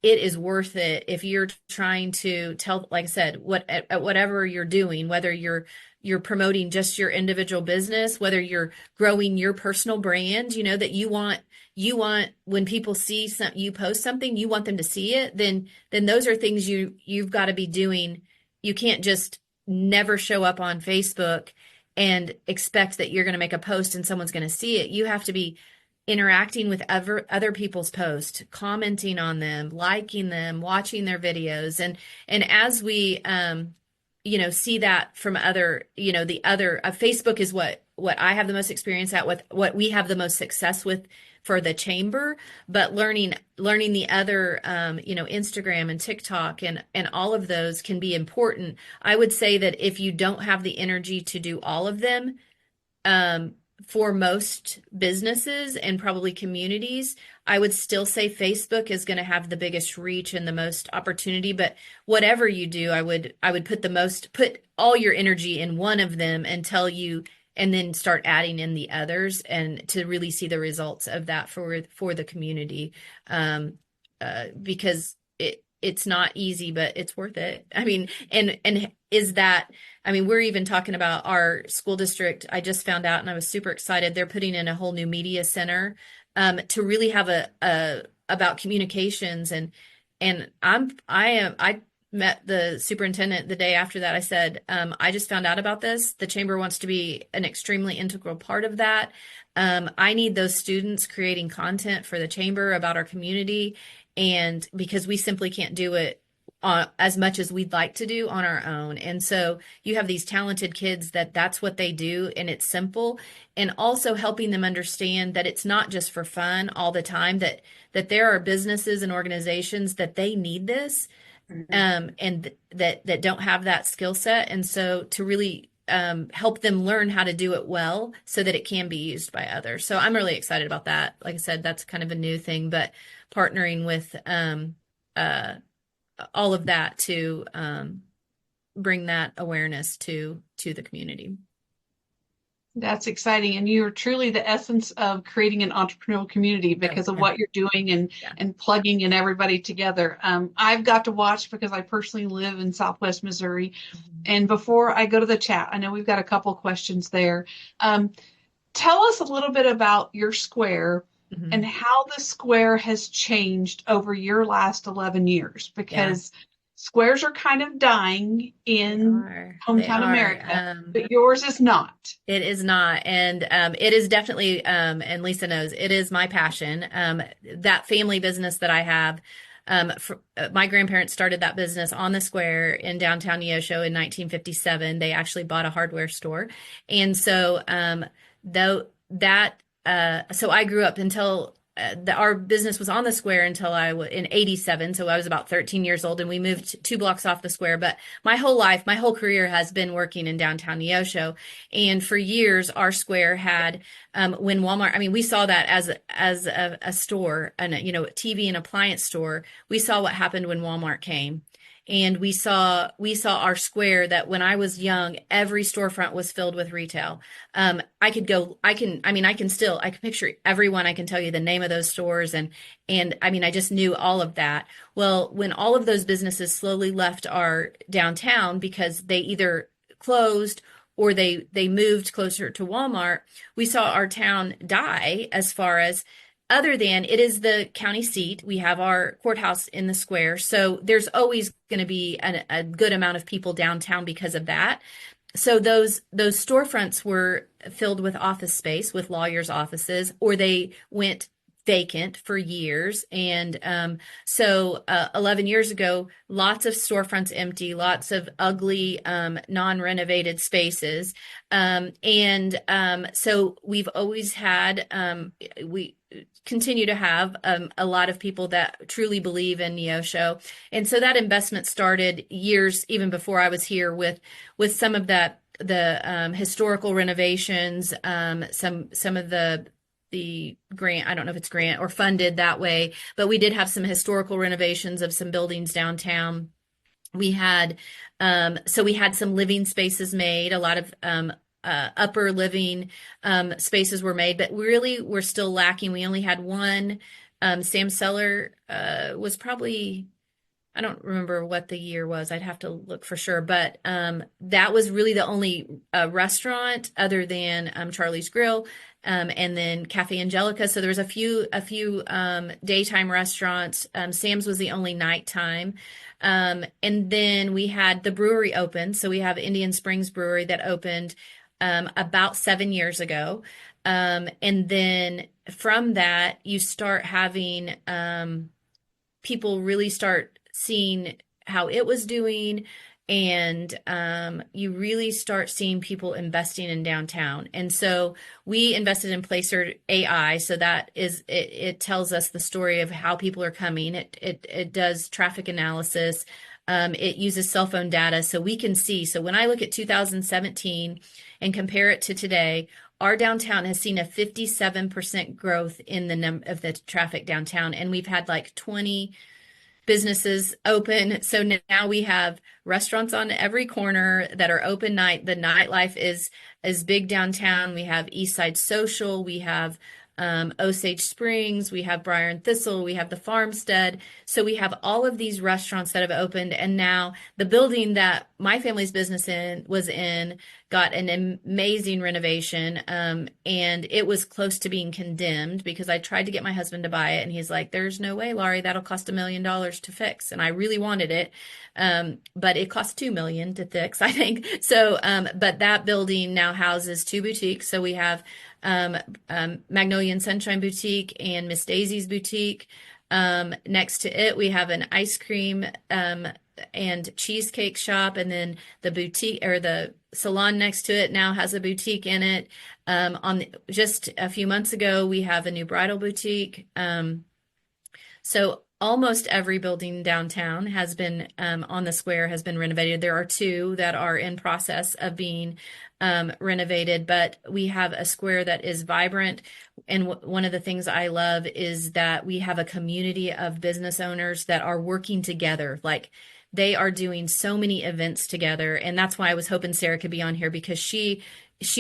it is worth it if you're trying to tell, like I said, whatever you're doing, whether you're promoting just your individual business, whether you're growing your personal brand, that you want when people see you post something, you want them to see it, then those are things you've got to be doing. You can't just never show up on Facebook and expect that you're going to make a post and someone's going to see it. You have to be interacting with other people's posts, commenting on them, liking them, watching their videos. And as we, see that from other, Facebook is what I have the most experience at, with what we have the most success with for the chamber, but learning the other, Instagram and TikTok and all of those can be important. I would say that if you don't have the energy to do all of them, for most businesses and probably communities, I would still say Facebook is going to have the biggest reach and the most opportunity. But whatever you do, I would put all your energy in one of them and then start adding in the others, and to really see the results of that for the community, because it's not easy, but it's worth it. I mean, we're even talking about our school district. I just found out and I was super excited. They're putting in a whole new media center, to really have about communications. I met the superintendent the day after that. I said, I just found out about this. The chamber wants to be an extremely integral part of that. I need those students creating content for the chamber about our community. And because we simply can't do it as much as we'd like to do on our own. And so you have these talented kids that's what they do, and it's simple. And also helping them understand that it's not just for fun all the time, that there are businesses and organizations that they need this, and that don't have that skill set. And so to really help them learn how to do it well so that it can be used by others. So I'm really excited about that. Like I said, that's kind of a new thing, but partnering with all of that to bring that awareness to the community. That's exciting. And you're truly the essence of creating an entrepreneurial community because of what you're doing and plugging in everybody together. I've got to watch because I personally live in Southwest Missouri. Mm-hmm. And before I go to the chat, I know we've got a couple questions there. Tell us a little bit about your square, mm-hmm. and how the square has changed over your last 11 years, because squares are kind of dying in hometown America, but yours is not. It is not. And it is definitely, and Lisa knows, it is my passion. That family business that I have, my grandparents started that business on the square in downtown Neosho in 1957. They actually bought a hardware store. And so so I grew up until our business was on the square until I was in 87. So I was about 13 years old, and we moved 2 blocks off the square. But my whole career has been working in downtown Neosho. And for years, our square had, when Walmart, we saw that as a store, and a TV and appliance store. We saw what happened when Walmart came. And we saw our square that when I was young, every storefront was filled with retail. I can picture everyone. I can tell you the name of those stores. And I just knew all of that. Well, when all of those businesses slowly left our downtown because they either closed or they moved closer to Walmart, we saw our town die as far as other than it is the county seat. We have our courthouse in the square. So there's always going to be a good amount of people downtown because of that. So those storefronts were filled with office space, with lawyers' offices, or they went vacant for years. And 11 years ago, lots of storefronts empty, lots of ugly, non-renovated spaces. So we've always had, we continue to have a lot of people that truly believe in Neosho. And so that investment started years even before I was here with some of that, the historical renovations, some of the grant, I don't know if it's grant or funded that way, but we did have some historical renovations of some buildings downtown. We had some living spaces made, a lot of upper living spaces were made, but really we're still lacking. We only had one. Sam Seller was probably, I don't remember what the year was. I'd have to look for sure. But that was really the only restaurant other than Charlie's Grill, and then Cafe Angelica. So there was a few daytime restaurants. Sam's was the only nighttime. And then we had the brewery open. So we have Indian Springs Brewery that opened about 7 years ago. And then from that, you start having people really start seeing how it was doing, and you really start seeing people investing in downtown. And so we invested in Placer AI. So that is, it tells us the story of how people are coming. It does traffic analysis. It uses cell phone data, so we can see. So when I look at 2017 and compare it to today, our downtown has seen a 57% growth in the of the traffic downtown, and we've had like 20 businesses open. So now we have restaurants on every corner that are open night. The nightlife is big downtown. We have Eastside Social. We have Osage Springs. We have Briar and Thistle. We have the Farmstead. So we have all of these restaurants that have opened. And now the building that my family's business was in got an amazing renovation. And it was close to being condemned because I tried to get my husband to buy it. And he's like, there's no way, Lauri, that'll cost $1 million to fix. And I really wanted it. But it cost $2 million to fix, I think. So, but that building now houses 2 boutiques. So we have Magnolia and Sunshine Boutique and Miss Daisy's Boutique. Next to it, we have an ice cream and cheesecake shop, and then the boutique or the salon next to it now has a boutique in it. Just a few months ago, we have a new bridal boutique. So almost every building downtown has been on the square has been renovated. There are 2 that are in process of being renovated, but we have a square that is vibrant. And one of the things I love is that we have a community of business owners that are working together. Like they are doing so many events together. And that's why I was hoping Sarah could be on here, because she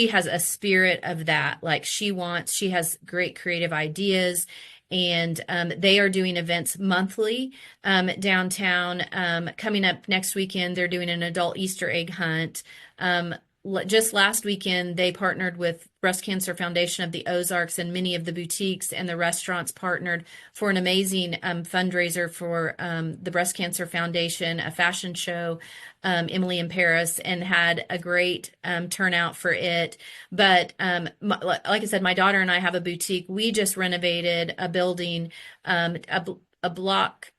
has a spirit of that. Like she has great creative ideas. And they are doing events monthly downtown. Coming up next weekend, they're doing an adult Easter egg hunt. Just last weekend, they partnered with Breast Cancer Foundation of the Ozarks, and many of the boutiques and the restaurants partnered for an amazing fundraiser for the Breast Cancer Foundation, a fashion show, Emily in Paris, and had a great turnout for it. But like I said, my daughter and I have a boutique. We just renovated a building, a block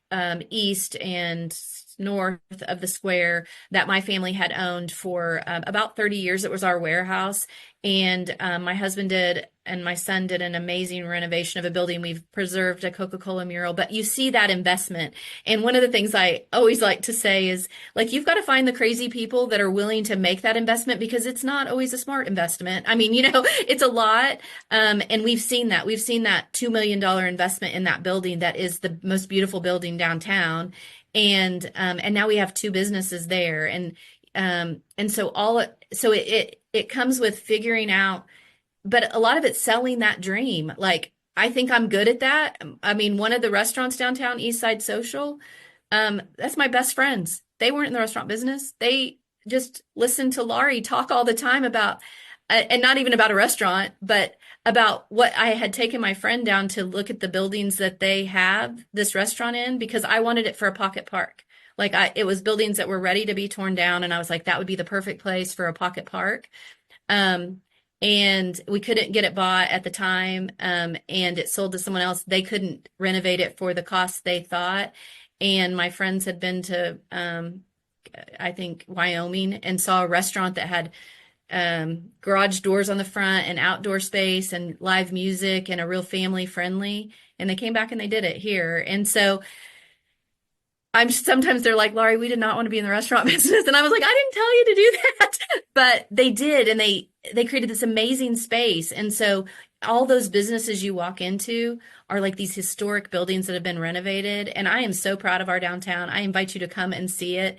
east and north of the square that my family had owned for about 30 years. It was our warehouse. And my husband and my son did an amazing renovation of a building. We've preserved a Coca-Cola mural, but you see that investment. And one of the things I always like to say is, like, you've got to find the crazy people that are willing to make that investment, because it's not always a smart investment. I mean, it's a lot. And we've seen that. We've seen that $2 million investment in that building that is the most beautiful building downtown. And now we have 2 businesses there. And so it comes with figuring out, but a lot of it's selling that dream. Like, I think I'm good at that. I mean, one of the restaurants downtown, Eastside Social, that's my best friends. They weren't in the restaurant business. They just listen to Lauri talk all the time about, and not even about a restaurant, but about what I had taken my friend down to look at the buildings that they have this restaurant in, because I wanted it for a pocket park. Like it was buildings that were ready to be torn down, and I was like, that would be the perfect place for a pocket park. Um, and we couldn't get it bought at the time, and it sold to someone else. They couldn't renovate it for the cost they thought. And my friends had been to, I think, Wyoming, and saw a restaurant that had garage doors on the front and outdoor space and live music and a real family friendly. And they came back and they did it here. And so sometimes they're like, Lauri, we did not want to be in the restaurant business. And I was like, I didn't tell you to do that. But they did. And they created this amazing space. And so all those businesses you walk into are like these historic buildings that have been renovated. And I am so proud of our downtown. I invite you to come and see it.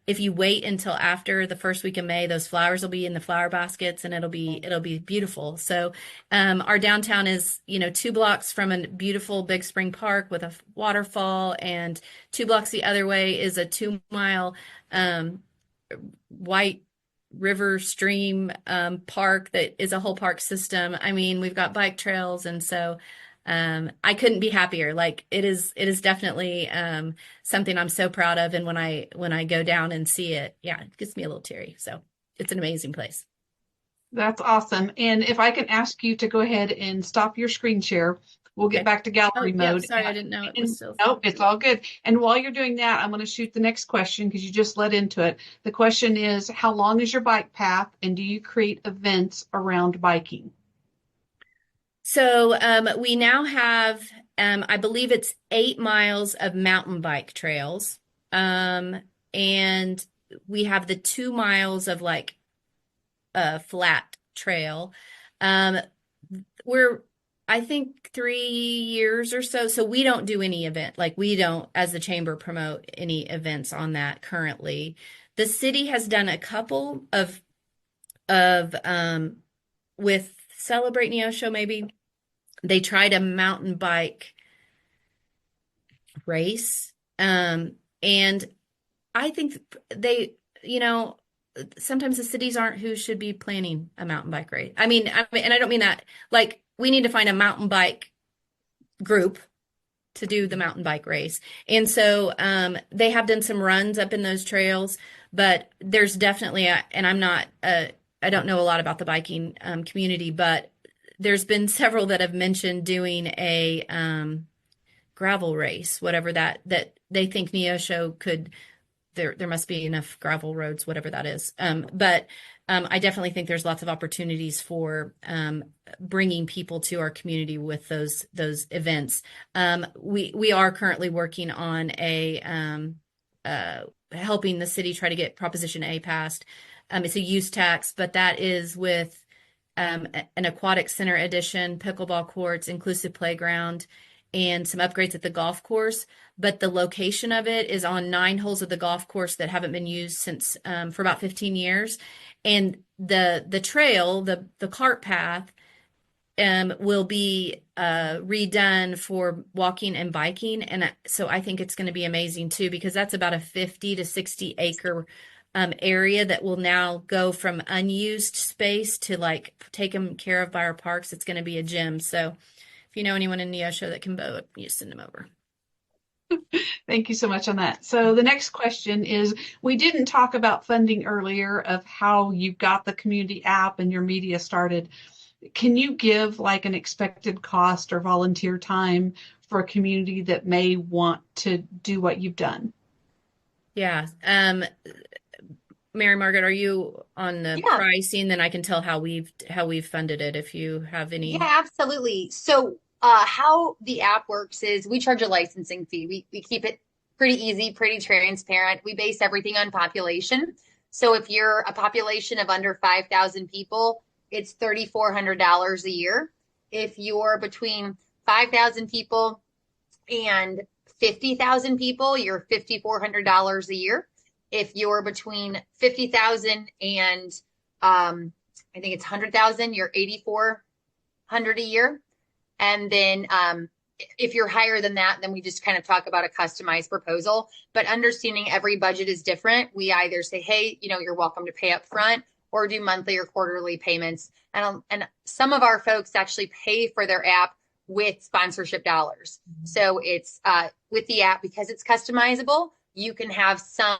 If you wait until after the first week of May, those flowers will be in the flower baskets, and it'll be beautiful. So our downtown is, 2 blocks from a beautiful Big Spring Park with a waterfall, and 2 blocks the other way is a 2-mile white river stream park that is a whole park system. I mean, we've got bike trails, and so I couldn't be happier. Like it is definitely something I'm so proud of. And when I go down and see it, yeah, it gets me a little teary. So it's an amazing place. That's awesome. And if I can ask you to go ahead and stop your screen share, we'll get back to gallery mode. Sorry, I didn't know it was still. Nope, it's all good. And while you're doing that, I'm going to shoot the next question because you just led into it. The question is, how long is your bike path, and do you create events around biking? So we now have, I believe it's 8 miles of mountain bike trails. And we have the 2 miles of like a flat trail. We're, I think, 3 years or so. So we don't do any event. Like we don't, as the chamber, promote any events on that currently. The city has done a couple of with Celebrate Neosho, maybe. They tried a mountain bike race. And I think sometimes the cities aren't who should be planning a mountain bike race. I mean, and I don't mean that, like, we need to find a mountain bike group to do the mountain bike race. And so they have done some runs up in those trails, but there's definitely and I don't know a lot about the biking community, but there's been several that have mentioned doing a gravel race, whatever that they think Neosho could. There must be enough gravel roads, whatever that is. But I definitely think there's lots of opportunities for bringing people to our community with those events. We are currently working on helping the city try to get Proposition A passed. It's a use tax, but that is with an aquatic center addition, pickleball courts, inclusive playground, and some upgrades at the golf course. But the location of it is on 9 holes of the golf course that haven't been used since for about 15 years. And the trail, the cart path, will be redone for walking and biking. And so I think it's going to be amazing too, because that's about a 50 to 60 acre area that will now go from unused space to like taken care of by our parks. It's going to be a gym. So if you know anyone in Neosho that can vote, you send them over. Thank you so much on that. So the next question is, we didn't talk about funding earlier of how you got the community app and your media started. Can you give like an expected cost or volunteer time for a community that may want to do what you've done? Yeah. Mary Margaret, are you on the pricing? Then I can tell how we've funded it if you have any. Yeah, absolutely. So how the app works is we charge a licensing fee. We keep it pretty easy, pretty transparent. We base everything on population. So if you're a population of under 5,000 people, it's $3,400 a year. If you're between 5,000 people and 50,000 people, you're $5,400 a year. If you're between 50,000 and I think it's 100,000, you're $8,400 a year. And then if you're higher than that, then we just kind of talk about a customized proposal. But understanding every budget is different, we either say, hey, you're welcome to pay up front, or do monthly or quarterly payments. And some of our folks actually pay for their app with sponsorship dollars. So it's with the app, because it's customizable, you can have some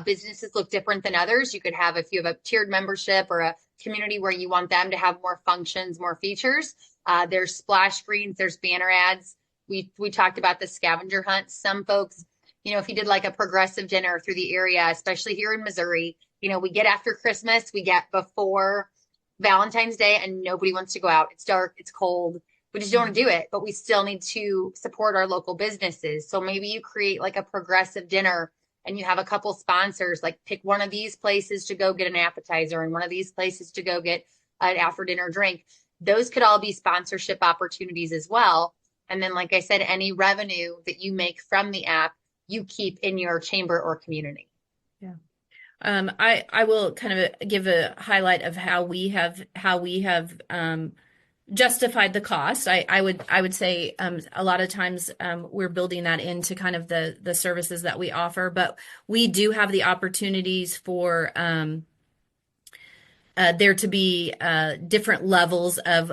businesses look different than others. You could have, if you have a tiered membership or a community where you want them to have more functions, more features, there's splash screens, there's banner ads. We talked about the scavenger hunt. Some folks, if you did like a progressive dinner through the area, especially here in Missouri, we get after Christmas, we get before Valentine's Day, and nobody wants to go out. It's dark, it's cold. We just don't want to do it, but we still need to support our local businesses. So maybe you create like a progressive dinner and you have a couple sponsors, like pick one of these places to go get an appetizer and one of these places to go get an after dinner drink. Those could all be sponsorship opportunities as well. And then, like I said, any revenue that you make from the app, you keep in your chamber or community. Yeah. I will kind of give a highlight of how we have justified the cost. I would say a lot of times we're building that into kind of the services that we offer, but we do have the opportunities for there to be different levels of,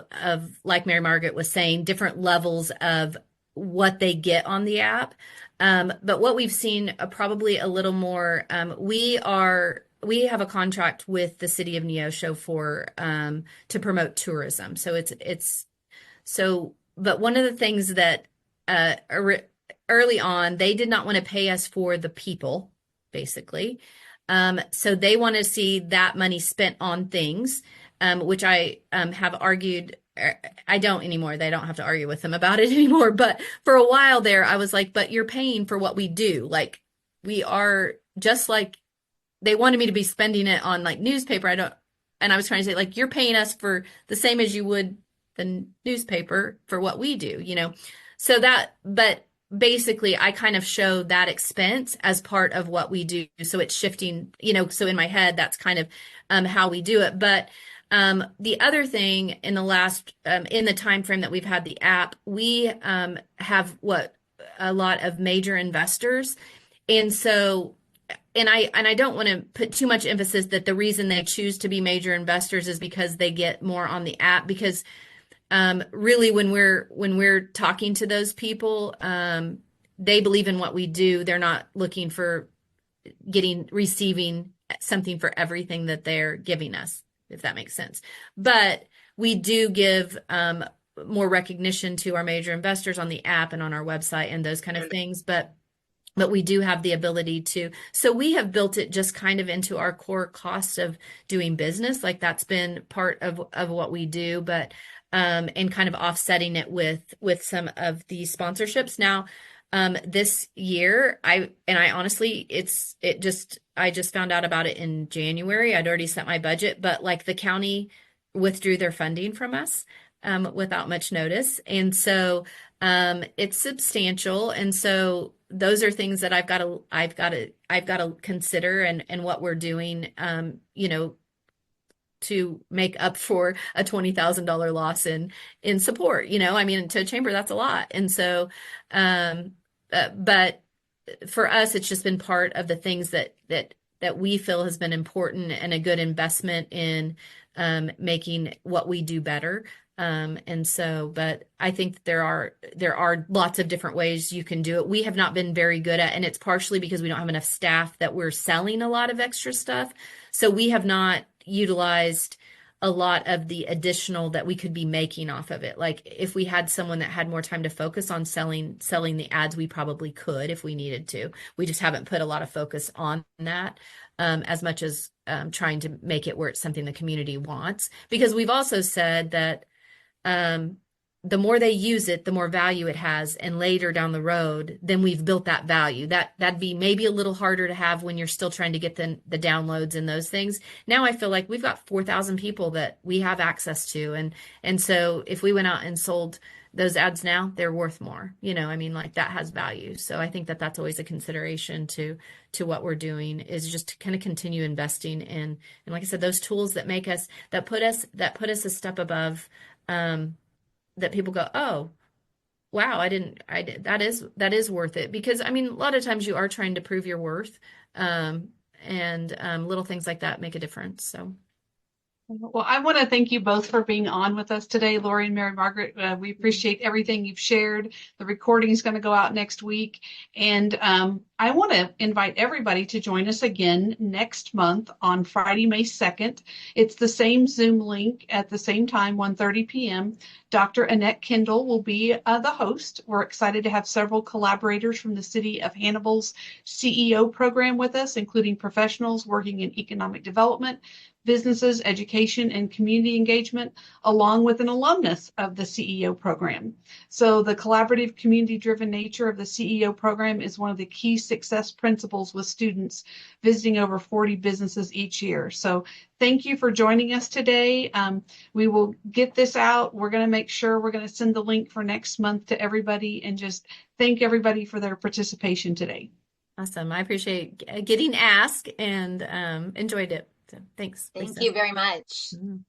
like Mary Margaret was saying, different levels of what they get on the app. But what we've seen probably a little more, we have a contract with the city of Neosho for to promote tourism. But one of the things that early on, they did not want to pay us for the people, basically. So they want to see that money spent on things, which I have argued. I don't anymore. They don't have to argue with them about it anymore. But for a while there, I was like, but you're paying for what we do. Like, we are just like, they wanted me to be spending it on like newspaper. And I was trying to say, like, you're paying us for the same as you would the newspaper for what we do, So but basically I kind of show that expense as part of what we do. So it's shifting, so in my head, that's kind of how we do it. But the other thing in the time frame that we've had the app, we have a lot of major investors. And so, and I don't want to put too much emphasis that the reason they choose to be major investors is because they get more on the app, because really when we're talking to those people, they believe in what we do. They're not looking for receiving something for everything that they're giving us, if that makes sense. But we do give more recognition to our major investors on the app and on our website and those kind of things. But we do have the ability to, so we have built it just kind of into our core cost of doing business. Like, that's been part of what we do, but and kind of offsetting it with some of the sponsorships. Now, this year, I honestly, I just found out about it in January. I'd already set my budget, but like the county withdrew their funding from us without much notice. And so it's substantial. And so those are things that I've got to consider and what we're doing, to make up for a $20,000 loss in support. I mean, to a chamber, that's a lot. And so, but for us, it's just been part of the things that we feel has been important and a good investment in making what we do better. And so, but I think there are lots of different ways you can do it. We have not been very good at, and it's partially because we don't have enough staff that we're selling a lot of extra stuff. So we have not utilized a lot of the additional that we could be making off of it. Like, if we had someone that had more time to focus on selling the ads, we probably could if we needed to. We just haven't put a lot of focus on that as much as trying to make it where it's something the community wants. Because we've also said that the more they use it, the more value it has. And later down the road, then we've built that value. That'd be maybe a little harder to have when you're still trying to get the downloads and those things. Now I feel like we've got 4,000 people that we have access to. And so if we went out and sold those ads now, they're worth more. I mean, like, that has value. So I think that that's always a consideration to what we're doing, is just to kind of continue investing in, and like I said, those tools that put us a step above, that people go, oh, Wow, that is worth it because I mean, a lot of times you are trying to prove your worth, um, and little things like that make a difference. So, Well, I want to thank you both for being on with us today, Lauri and Mary Margaret. We appreciate everything you've shared. The recording is going to go out next week. And I want to invite everybody to join us again next month on Friday, May 2nd. It's the same Zoom link at the same time, 1:30 p.m. Dr. Annette Kendall will be the host. We're excited to have several collaborators from the City of Hannibal's CEO program with us, including professionals working in economic development, businesses, education, and community engagement, along with an alumnus of the CEO program. So the collaborative, community-driven nature of the CEO program is one of the key success principles with students visiting over 40 businesses each year. So thank you for joining us today. We will get this out. We're going to make sure we're going to send the link for next month to everybody and just thank everybody for their participation today. awesome. I appreciate getting asked and enjoyed it. So thanks, Thank Lisa. you very much. Mhm.